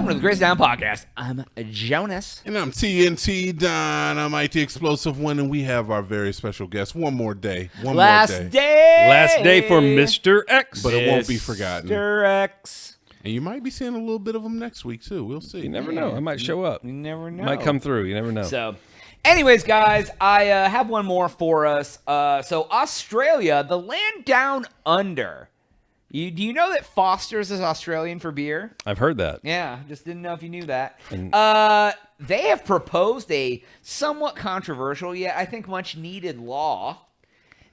welcome to the Crazy Down Podcast. I'm Jonas. And I'm TNT Dynamite, the explosive one, and we have our very special guest. One more day. Last day. Last day for Mr. X. But it won't be forgotten. Mr. X. And you might be seeing a little bit of him next week, too. We'll see. You never know. I might show up. You never know. Might come through. You never know. So, anyways, guys, I have one more for us. So, Australia, the land down under. Do you know that Foster's is Australian for beer? I've heard that. Yeah, just didn't know if you knew that. And- They have proposed a somewhat controversial, yet I think much needed law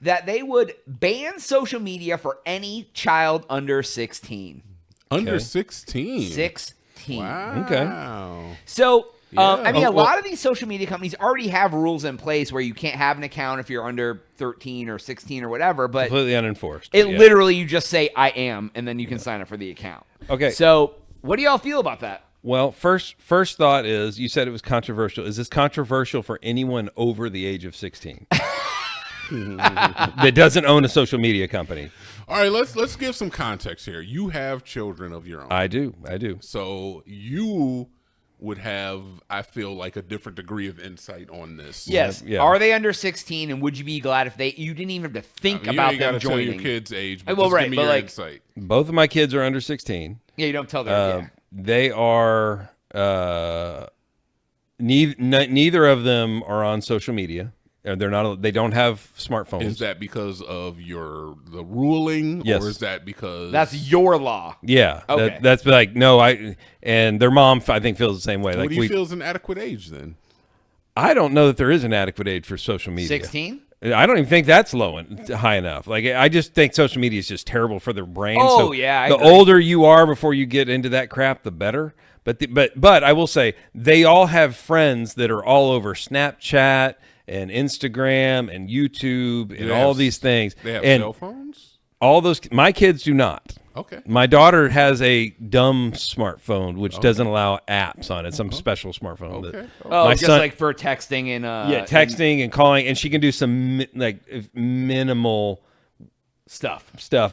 that they would ban social media for any child under 16. Under Okay. 16? 16. Wow. Okay. So, Yeah. I mean, Oh, a lot of these social media companies already have rules in place where you can't have an account if you're under 13 or 16 or whatever, but Completely unenforced. it Yeah. literally, you just say, I am, and then you can sign up for the account. Okay. So, what do y'all feel about that? Well, first thought is, you said it was controversial. Is this controversial for anyone over the age of 16? That doesn't own a social media company. All right, let's give some context here. You have children of your own. I do. So you would have, I feel like, a different degree of insight on this. Yes. Yeah. Are they under 16, and would you be glad if you didn't even have to think I mean, about you them ain't gotta joining? tell your kid's age, but Well, just right, give me but your like- insight. Both of my kids are under 16. Yeah, you don't tell them. They are neither of them are on social media. They're not. They don't have smartphones. Is that because of the ruling, Yes. or is that because That's your law. Yeah, Okay. that's like no. And their mom, I think, feels the same way. what Like do you feel is an adequate age then? I don't know that there is an adequate age for social media. 16? I don't even think that's low and high enough. Like I just think social media is just terrible for their brain. Oh, so yeah, I the agree. older you are before you get into that crap, the better. But I will say they all have friends that are all over Snapchat and Instagram and YouTube and they all have- these things. They have and cell phones? all those. My kids do not. Okay. My daughter has a dumb smartphone which doesn't allow apps on it. Some special smartphone. Okay. Oh, My just son- like for texting and Texting and calling, and she can do some minimal stuff.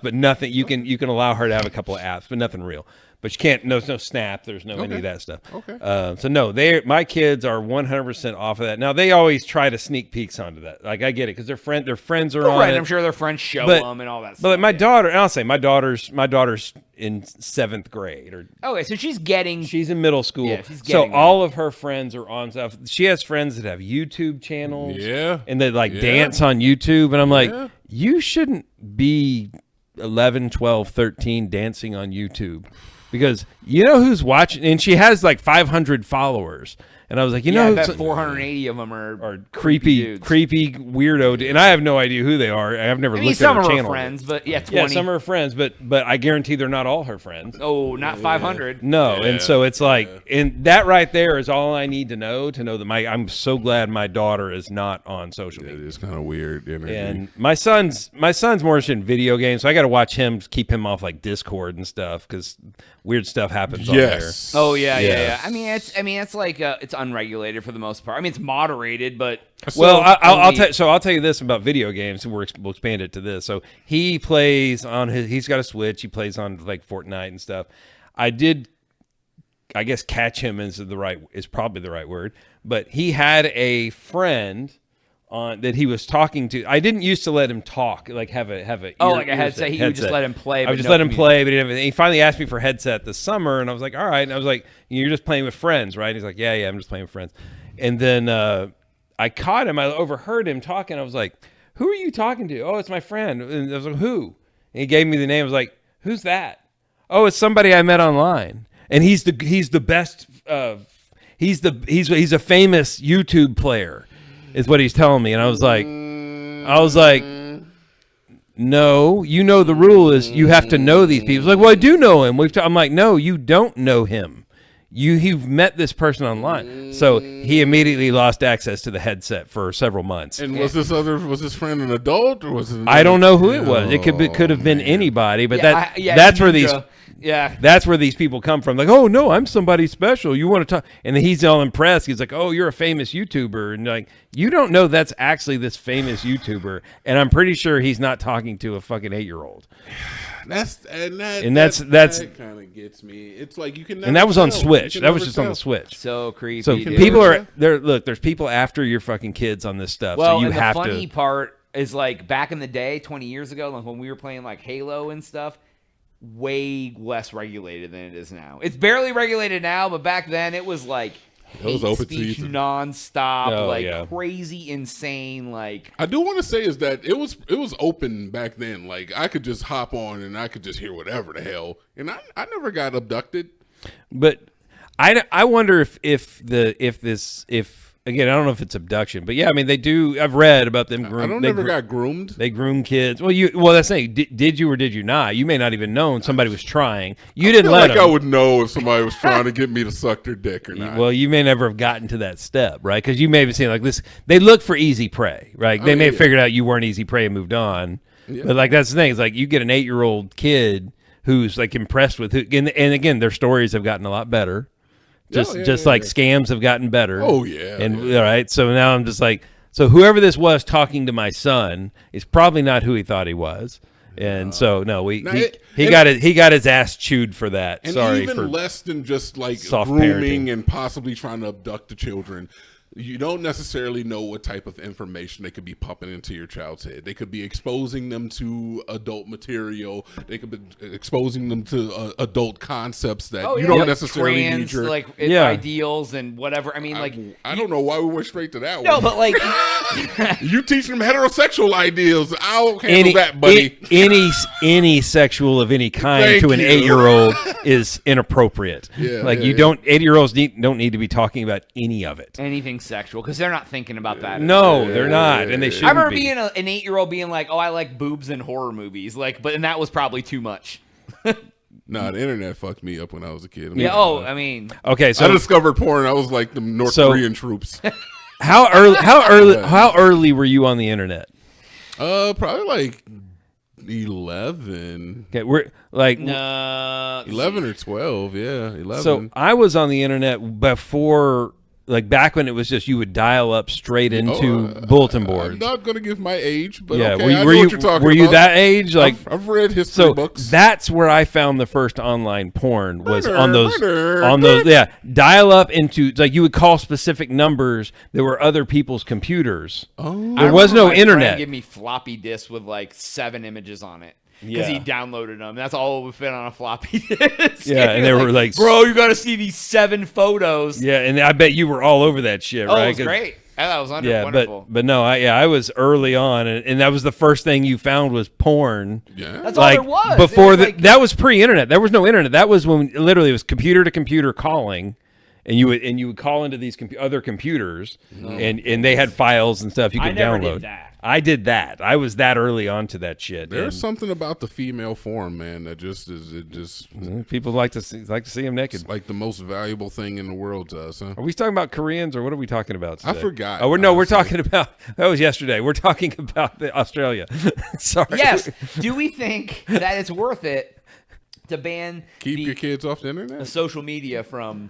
but nothing. You can allow her to have a couple of apps, but nothing real. But you can't. No, there's no Snap. There's no any of that stuff. Okay. So no, my kids are 100% off of that. Now they always try to sneak peeks onto that. Like I get it because their friends are on Right, it. I'm sure their friends show But- them and all that stuff. But like my daughter, and I'll say my daughter's in 7th grade or Okay, so she's getting... she's in middle school. Yeah, she's so getting all of her friends are on stuff. She has friends that have YouTube channels. Yeah. And they like Yeah. dance on YouTube. And I'm like, Yeah. you shouldn't be 11, 12, 13 dancing on YouTube. Because you know who's watching? And she has like 500 followers. And I was like, you I know, bet who's 480 of them are creepy weirdo. And I have no idea who they are. I've never I mean, looked some at of her her channel. friends, but yeah, 20. Yeah, some are her friends, but I guarantee they're not all her friends. Oh, not 500. No, Yeah, and so it's like, and that right there is all I need to know that I'm so glad my daughter is not on social It media. is kind of weird energy. And my son's more interested in video games, so I got to watch him, keep him off like Discord and stuff because weird stuff happens on there. yes. Oh yeah. Yeah. I mean, it's like it's unregulated for the most part. I mean, it's moderated, but Well, only- I'll tell you this about video games, and we'll expand it to this. So he plays on he's got a Switch. He plays on like Fortnite and stuff. I guess catch him is probably the right word, but he had a friend on that he was talking to. I didn't used to let him talk, like have a like a headset. You would just let him play. I but would just no let him community. play, but he didn't have, he finally asked me for a headset this summer, and I was like, all right. And I was like, you're just playing with friends, right? He's like, yeah, I'm just playing with friends. And then I caught him. I overheard him talking. I was like, who are you talking to? Oh, it's my friend. And I was like, who? And he gave me the name. I was like, who's that? Oh, it's somebody I met online. And he's the best. He's a famous YouTube player, is what he's telling me. And I was like, no, you know the rule is you have to know these people. He's like, well, I do know him. I'm like, no, you don't know him. You've met this person online. So he immediately lost access to the headset for several months. And was his friend an adult or was it? I don't know who it was. It could have been anybody, but Yeah, that's where these Ninja. Yeah. That's where these people come from. Like, oh no, I'm somebody special. You want to talk? And then he's all impressed. He's like, oh, you're a famous YouTuber, and like, you don't know that's actually this famous YouTuber. And I'm pretty sure he's not talking to a fucking 8-year-old. That's that kind of gets me. It's like you can. And that was on tell. Switch. You can That was never just on tell. the Switch. So creepy. So dude. people are there. Look, there's people after your fucking kids on this stuff. Well, so you and have the funny to. part is like back in the day, 20 years ago, like when we were playing like Halo and stuff, way less regulated than it is now. It's barely regulated now, but back then it was like It was hate open speech season. nonstop, Oh, like yeah. crazy, insane, like. I do want to say is that it was open back then. Like I could just hop on and I could just hear whatever the hell, and I never got abducted. But I wonder if again, I don't know if it's abduction, but yeah, I mean they do. I've read about them. I don't never got groomed. They groom kids. Well, that's the thing. Did you or did you not? You may not even known somebody was trying. You didn't I feel let like them. I would know if somebody was trying to get me to suck their dick or not. Well, you may never have gotten to that step, right? Because you may have seen like this. They look for easy prey, right? They may have figured out you weren't easy prey and moved on. Yeah. But like that's the thing. It's like you get an 8-year-old kid who's like impressed with who, and again, their stories have gotten a lot better. Just like scams have gotten better. Oh, yeah, And all right, so now I'm just like, so whoever this was talking to my son is probably not who he thought he was. And so no, he got his ass chewed for that. And Sorry even for less than just like soft grooming parenting. and possibly trying to abduct the children. You don't necessarily know what type of information they could be pumping into your child's head. They could be exposing them to adult material. They could be exposing them to adult concepts that you don't necessarily need trans, your. like Yeah. ideals and whatever. I mean, like I don't know why we went straight to that no, one. but like You teaching them heterosexual ideals. I'll handle that, buddy. Any sexual of any kind Thank to an you. 8-year-old is inappropriate. Yeah, like yeah, you don't 8-year-olds don't need to be talking about any of it. anything sexual because they're not thinking about that. No, they're not, and they shouldn't I remember be. being an 8-year-old being like, "Oh, I like boobs in horror movies," like, and that was probably too much. Nah, the internet fucked me up when I was a kid. Yeah. Oh, I mean, Okay, I so discovered porn. I was like the North So- Korean troops. how early were you on the internet? Probably like 11. Okay, we're like 11 or 12, yeah, 11. so I was on the internet before, like back when it was just you would dial up straight into bulletin boards. I'm not going to give my age, but Yeah, okay, I know were what you're talking you about. that age? Like I've read history so books. that's where I found the first online porn was Murder, on those murder. yeah, dial up into like you would call specific numbers that were other people's computers. Oh. There was no my friend internet. Give me floppy disks with like 7 images on it because Yeah. he downloaded them. That's all it would fit on a floppy disk. Yeah, and they were like, "Bro, you got to see these 7 photos." Yeah, and I bet you were all over that shit, Oh, right? it was 'Cause- great. I thought it was Yeah, wonderful. but no, I was early on, and that was the first thing you found was porn. Yeah. That's all Like there was. before It was like- that was pre-internet. There was no internet. That was when literally it was computer to computer calling, and you would call into these other computers, and they had files and stuff you I could never download. did that. I did that. I was that early on to that shit. There's and something about the female form, man, that just is people like to see them naked. like the most valuable thing in the world to us, huh? Are we talking about Koreans or what are we talking about today? I forgot, Oh, we're honestly. talking about that was yesterday. We're talking about Australia. Sorry. Yes. Do we think that it's worth it to ban Keep your kids off the the internet? social media from?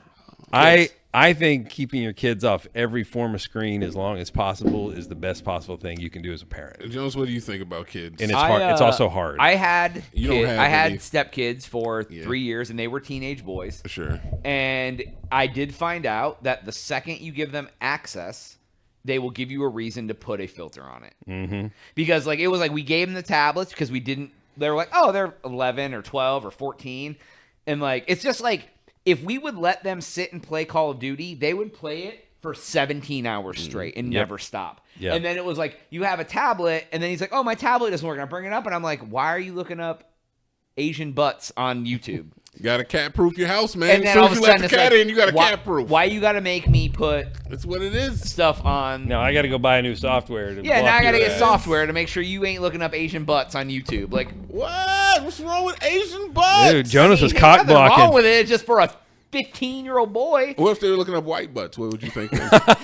I think keeping your kids off every form of screen as long as possible is the best possible thing you can do as a parent. Jones, what do you think about kids? And it's hard. It's also hard. I had You don't have I had any- stepkids for 3 years, and they were teenage boys. Sure. And I did find out that the second you give them access, they will give you a reason to put a filter on it. Mm-hmm. Because like it was like we gave them the tablets because we didn't. They were like, oh, they're 11 or 12 or 14, and like it's just like if we would let them sit and play Call of Duty, they would play it for 17 hours straight and never stop. Yep. And then it was like you have a tablet, and then he's like, oh, my tablet doesn't work. And I bring it up, and I'm like, why are you looking up Asian butts on YouTube? You got to cat proof your house, man. And As then soon all as of a you let sudden the it's cat like, in, you got to why, cat proof. why you got to make me put That's what it is. stuff on? now I got to go buy a new software. To Yeah, block now I got to your get ass. software to make sure you ain't looking up Asian butts on YouTube. Like, What? What's wrong with Asian butts? Dude, Jonas was ain't cock nothing wrong blocking. with it. It's just for a 15-year-old boy. What if they were looking up white butts? What would you think?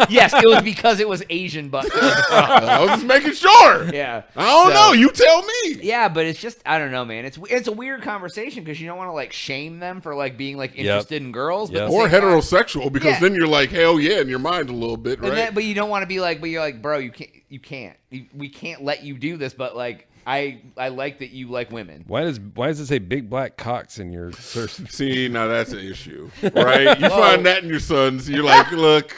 Yes, it was because it was Asian butt. I was just making sure. Yeah. I don't So- know. You tell me. Yeah, but it's just I don't know, man. It's a weird conversation because you don't want to like shame them for like being like interested in girls, but Yep. at the Or same time- heterosexual, because Yeah. then you're like, hell yeah, in your mind a little bit, right? And then, but you don't want to be like, but you're like, bro, you can't. We can't let you do this. But like, I like that you like women. Why does it say big black cocks in your search? See, now that's an issue, right? You find that in your sons, you're like, look,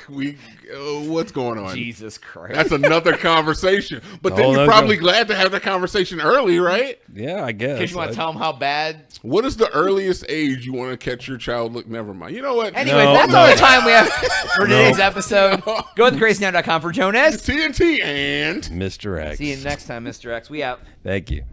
what's going on? Jesus Christ. That's another conversation. But then Oh, you're that's probably a- glad to have that conversation early, right? Yeah, I guess. Because you want to tell them how bad. What is the earliest age you want to catch your child? Look, never mind. You know what? Anyways, No, that's no. all the time we have for today's episode. Go to thecrazynow.com for Jonas. TNT and... Mr. X. See you next time, Mr. X. We out. Thank you.